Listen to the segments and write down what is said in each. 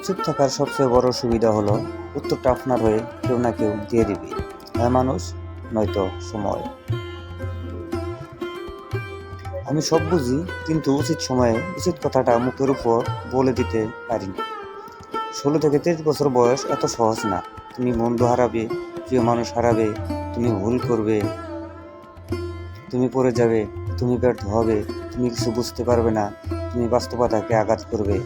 চুপ থাকার সবচেয়ে বড় সুবিধা হলো উত্তরটা আপনার হয়ে কেউ না কেউ দিয়ে দিবে, হয় মানুষ নয়তো সময়। আমি সব বুঝি, কিন্তু উচিত সময়ে উচিত কথাটা মুখের উপর বলে দিতে পারি না। 16 থেকে 23 বছর বয়স এত সহজ না। তুমি বন্ধু হারাবে, প্রিয় মানুষ হারাবে, তুমি ভুল করবে, তুমি পড়ে যাবে, তুমি ব্যর্থ হবে, তুমি কিছু বুঝতে পারবে না, তুমি বাস্তবতাকে আঘাত করবে,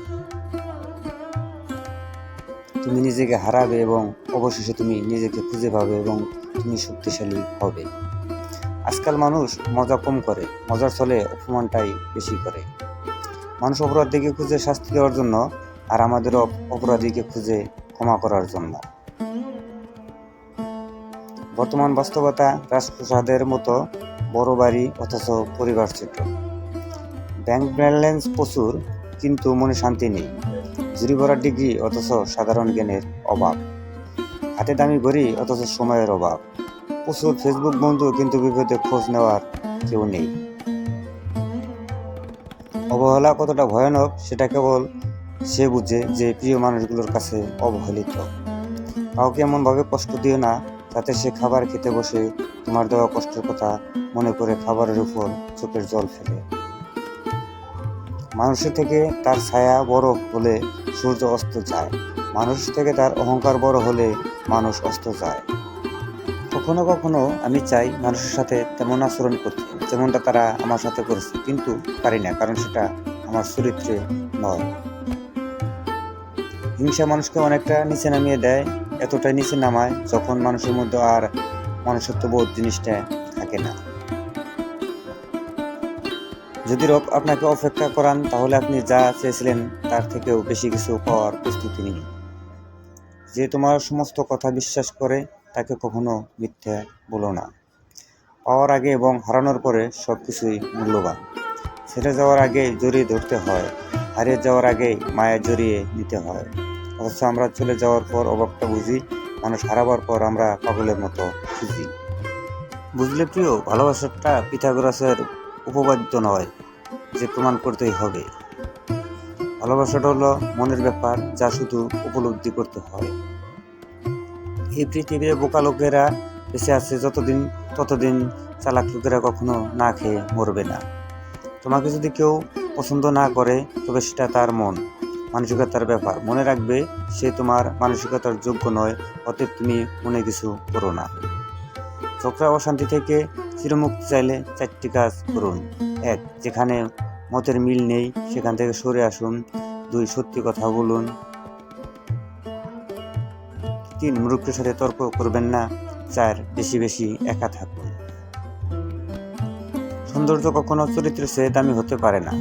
তুমি নিজেকে হারাবে এবং অবশেষে তুমি নিজেকে খুঁজে পাবে এবং তুমি শক্তিশালী হবে। আজকাল মানুষ মজা কম করে, মজার ছলে অপমানটাই বেশি করে। মানুষ অপরাধীকে খুঁজে শাস্তি দেওয়ার জন্য, আর আমাদের অপরাধীকে খুঁজে ক্ষমা করার জন্য। বর্তমান বাস্তবতা রাজপ্রাসাদের মতো বড় বাড়ি অথচ পরিবার ছোট। ব্যাংক ব্যালেন্স প্রচুর, কিন্তু মনে শান্তি নেই। জুরি ভরা ডিগ্রি অথচ সাধারণ জ্ঞানের অভাব। হাতে দামি ঘড়ি অথচ সময়ের অভাব। প্রচুর ফেসবুক বন্ধু, কিন্তু বিপদে খোঁজ নেওয়ার কেউ নেই। অবহেলা কতটা ভয়ানক সেটা কেবল সে বুঝে যে প্রিয় মানুষগুলোর কাছে অবহেলিত। কাউকে এমনভাবে কষ্ট দিও না যাতে সে খাবার খেতে বসে তোমার দেওয়া কষ্টের কথা মনে করে খাবারের উপর চোখের জল ফেলে। মানুষের থেকে তার ছায়া বড় হলে সূর্য অস্ত যায়। মানুষ থেকে তার অহংকার বড় হলে মানুষ অস্ত যায়। কখনো কখনো আমি চাই মানুষের সাথে তেমন আচরণ করতে যেমনটা তারা আমার সাথে করেছে, কিন্তু পারি না, কারণ সেটা আমার চরিত্রে নয়। হিংসা মানুষকে অনেকটা নিচে নামিয়ে দেয়, এতটাই নিচে নামায় যখন মানুষের মধ্যে আর মনুষ্যত্ব বোধ জিনিসটা থাকে না। যদি রব আপনাকে অপেক্ষা করান, তাহলে আপনি যা চেয়েছিলেন তার থেকেও বেশি কিছু পাওয়ার প্রস্তুতি নিন। যে তোমার সমস্ত কথা বিশ্বাস করে তাকে কখনো মিথ্যা বলো না। পাওয়ার আগে এবং হারানোর পরে সবকিছুই মূল্যবান। ছেড়ে যাওয়ার আগে জড়িয়ে ধরতে হয়, হারিয়ে যাওয়ার আগেই মায়া জড়িয়ে নিতে হয়। অথচ আমরা চলে যাওয়ার পর অভাবটা বুঝি, মানুষ হারাবার পর আমরা পাগলের মতো খুঁজি। বুঝলে প্রিয়, ভালোবাসাটা পিথাগোরাসের উপপাদ্য নয় যে প্রমাণ করতেই হবে। ভালোবাসাটা হলো মনের ব্যাপার, যা শুধু উপলব্ধি করতে হয়। এই পৃথিবীর বোকা লোকেরা বেঁচে আছে যতদিন, ততদিন চালাক লোকেরা কখনো না খেয়ে মরবে না। তোমাকে যদি কেউ পছন্দ না করে, তবে সেটা তার মন মানসিকতার ব্যাপার। মনে রাখবে, সে তোমার মানসিকতার যোগ্য নয়, অতএব তুমি মনে কিছু করো না। ঝগড়া অশান্তি থেকে চিরমুক্তি চাইলে 4টি কাজ করুন। 1. যেখানে মতের মিল নেই সেখান থেকে সরে আসুন। 2. সত্যি কথা বলুন। 3. মূর্খের সাথে তর্ক করবেন না। 4. বেশি বেশি একা থাকুন। সৌন্দর্য কখনো চরিত্রের চেয়ে দামি হতে পারে না।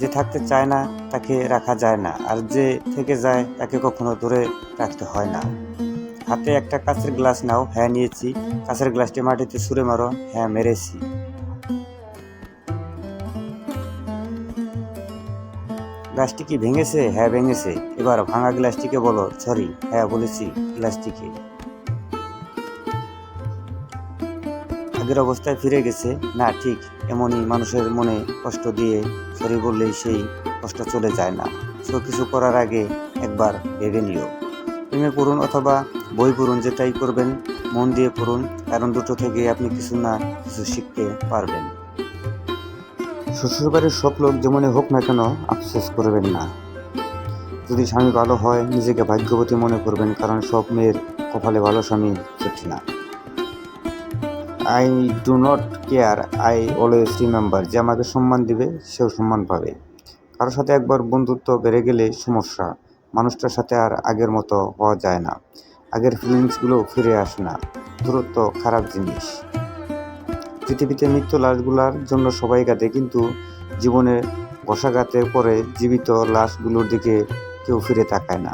যে থাকতে চায় না তাকে রাখা যায় না, আর যে থেকে যায় তাকে কখনো ধরে রাখতে হয় না। হাতে একটা কাঁচের গ্লাস নাও। হ্যাঁ, নিয়েছি। কাঁচের গ্লাসটি মাটিতে ছুঁড়ে মারো। হ্যাঁ, মেরেছি। গ্লাসটি কি ভেঙেছে? হ্যাঁ, ভেঙেছে। এবার ভাঙা গ্লাসটিকে বলো, সরি। হ্যাঁ, বলেছি গ্লাসটিকে। আগের অবস্থায় ফিরে গেছে? না, ঠিক এমনই মানুষের মনে কষ্ট দিয়ে সরি বললেই সেই কষ্ট চলে যায় না। সব কিছু করার আগে একবার ভেবে নিও। প্রেমে পড়ুন অথবা বই পড়ুন, যেটাই করবেন মন দিয়ে পড়ুন, কারণ দুটো থেকে আপনি কিছু না কিছু শিখতে পারবেন। শ্বশুরবাড়ির সব লোক যেমনই হোক না কেন, আফসোস করবেন না। যদি স্বামী ভালো হয়, নিজেকে ভাগ্যবতী মনে করবেন, কারণ সব মেয়ের কপালে ভালো স্বামী জোটে না। I do not care, I always remember. যে আমাকে সম্মান দিবে সেও সম্মান পাবে। কারোর সাথে একবার বন্ধুত্ব বেড়ে গেলে সমস্যা। মানুষটার সাথে আর আগের মতো হওয়া যায় না। আগের ফিলিংসগুলো ফিরে আসে না। দূরত্ব খারাপ জিনিস। পৃথিবীতে মৃত্যু লাশগুলার জন্য সবাই কাঁদে, কিন্তু জীবনের ঘষাঘাতের পরে জীবিত লাশগুলোর দিকে কেউ ফিরে তাকায় না।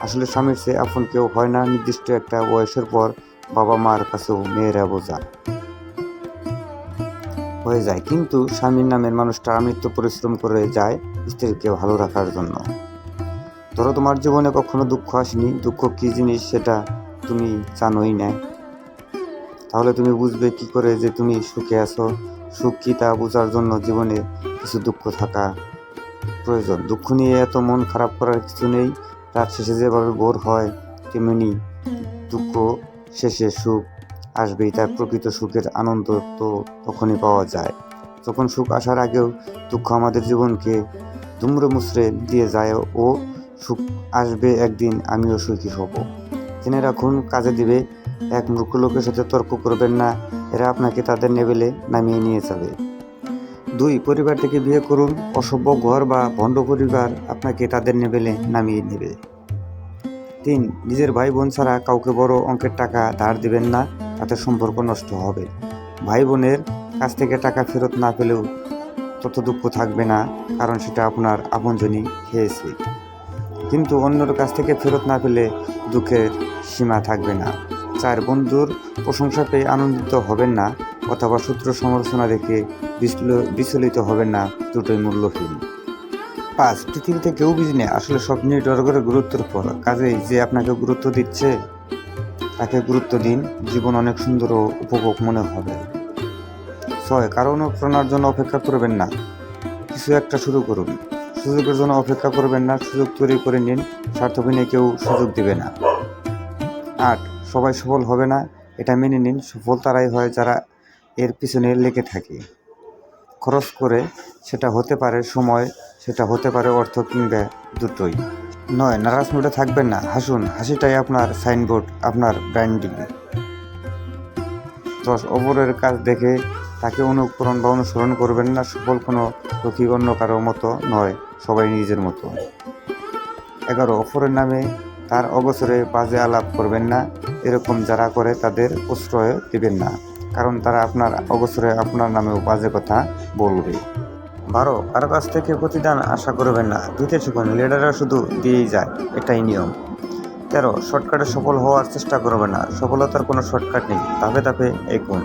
আসলে স্বামীর চেয়ে আপন কেউ হয় না। নির্দিষ্ট একটা বয়সের পর বাবা মার কাছেও মেয়েরা বোঝা হয়ে যায়, কিন্তু স্বামীর নামের মানুষটা আমৃত্যু পরিশ্রম করে যায় স্ত্রীকে ভালো রাখার জন্য। ধরো তোমার জীবনে কখনো দুঃখ আসেনি, দুঃখ কি জিনিস সেটা তুমি জানোই না, তাহলে তুমি বুঝবে কি করে যে তুমি সুখে আছো? সুখ কি তা বোঝার জন্য জীবনে কিছু দুঃখ থাকা প্রয়োজন। দুঃখ নিয়ে এত মন খারাপ করার কিছু নেই। রাত শেষে যেভাবে ভোর হয় তেমনি দুঃখ শেষে সুখ আসবেই। তার প্রকৃত সুখের আনন্দ তো তখনই পাওয়া যায় যখন সুখ আসার আগেও দুঃখ আমাদের জীবনকে দুমড়ে মুচড়ে দিয়ে যায়। ও সুখ আসবে একদিন, আমিও সুখী হব। জেনে রাখুন, কাজে দিবে এক মূর্খ লোকের সাথে তর্ক করবেন না, এরা আপনাকে তাদের লেভেলে নামিয়ে নিয়ে যাবে। 2, পরিবার থেকে বিয়ে করুন, অসভ্য ঘর বা ভণ্ড পরিবার আপনাকে তাদের লেভেলে নামিয়ে নেবে। 3, নিজের ভাই বোন ছাড়া কাউকে বড় অঙ্কের টাকা ধার দিবেন না, তাতে সম্পর্ক নষ্ট হবে। ভাই বোনের কাছ থেকে টাকা ফেরত না পেলেও তত দুঃখ থাকবে না, কারণ সেটা আপনার আপনজনই খেয়েছে। কিন্তু অন্যের কাছ থেকে ফেরত না পেলে দুঃখের সীমা থাকবে না। 4, বন্ধুর প্রশংসা পেয়ে আনন্দিত হবেন না অথবা শত্রু সমালোচনা দেখে বিচলিত হবেন না, দুটোই মূল্যহীন। 5, পৃথিবীতে কেউ বুঝিনে, আসলে সব নির্ভর করে গুরুত্বের উপর। কাজেই যে আপনাকে গুরুত্ব দিচ্ছে তাকে গুরুত্ব দিন, জীবন অনেক সুন্দর ও উপভোগ মনে হবে। 6, কারো অনুপ্রেরণার জন্য অপেক্ষা করবেন না, কিছু একটা শুরু করুন। সুযোগের জন্য অপেক্ষা করবেন না, সুযোগ তৈরি করে নিন, স্বার্থহীনে কেউ সুযোগ দেবে না। 8, সবাই সফল হবে না, এটা মেনে নিন, সফল তারাই হয় যারা এর পিছনে লেগে থাকে, খরচ করে। সেটা হতে পারে সময়, সেটা হতে পারে অর্থ, কিংবা দুটোই। 9, নারাজ মুডে থাকবেন না, হাসুন, হাসিটাই আপনার সাইনবোর্ড, আপনার ব্র্যান্ডিং। 10, অপরের কাজ দেখে তাকে অনুকরণ বা অনুসরণ করবেন না, সফল কোনো লোকই অন্য কারো মতো নয়, সবাই নিজের মতো। 11, অপরের নামে তার অগোচরে বাজে আলাপ করবেন না, এরকম যারা করে তাদের প্রশ্রয় দেবেন না, কারণ তারা আপনার অগোচরে আপনার নামেও বাজে কথা বলবে। 12, কারো কাছ থেকে প্রতিদান আশা করবেন না, দিতে শিখুন, লিডাররা শুধু দিয়েই যায়, এটাই নিয়ম। 13, শর্টকাটে সফল হওয়ার চেষ্টা করবে না, সফলতার কোনো শর্টকাট নেই, ধাপে ধাপে এগোন।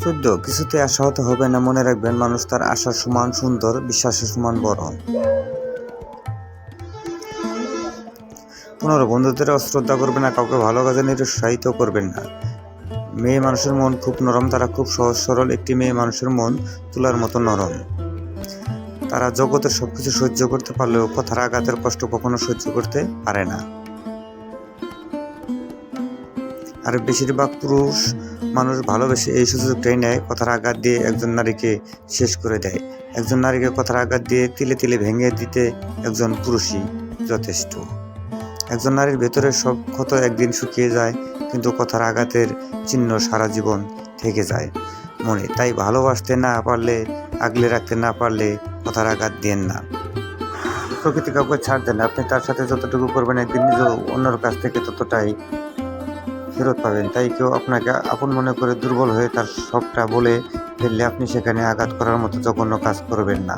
14, কিছুতে আশাহত হবে না, মনে রাখবেন মানুষ তার আশার সমান সুন্দর, বিশ্বাসের সমান বড়। 15, বন্ধুদের অশ্রদ্ধা করবেন না, কাউকে ভালো কাজে নিরুৎসাহিত করবেন না। মেয়ে মানুষের মন খুব নরম, তারা খুব সহজ সরল। একটি মেয়ে মানুষের মন তুলার মতো নরম। তারা জগতের সবকিছু সহ্য করতে পারলেও কথার আঘাতের কষ্ট কখনো সহ্য করতে পারে না। আর বেশিরভাগ পুরুষ মানুষ ভালোবেসে এই সুযোগটাই নেয়, কথার আঘাত দিয়ে একজন নারীকে শেষ করে দেয়। একজন নারীকে কথার আঘাত দিয়ে তিলে তিলে ভেঙে দিতে একজন পুরুষই যথেষ্ট। একজন নারীর ভেতরে সব ক্ষত একদিন শুকিয়ে যায়, কিন্তু কথার আঘাতের চিহ্ন সারা জীবন থেকে যায় মনে। তাই ভালোবাসতে না পারলে, আগলে রাখতে না পারলে কথার আঘাত দেন না। প্রকৃতি কাউকে ছাড় দেন, আপনি তার সাথে যতটুকু করবেন একদিন নিজেও অন্যর কাছ থেকে ততটাই ফেরত পাবেন। তাই কেউ আপনাকে আপন মনে করে দুর্বল হয়ে তার সবটা বলে ফেললে আপনি সেখানে আঘাত করার মতো জঘন্য কাজ করবেন না।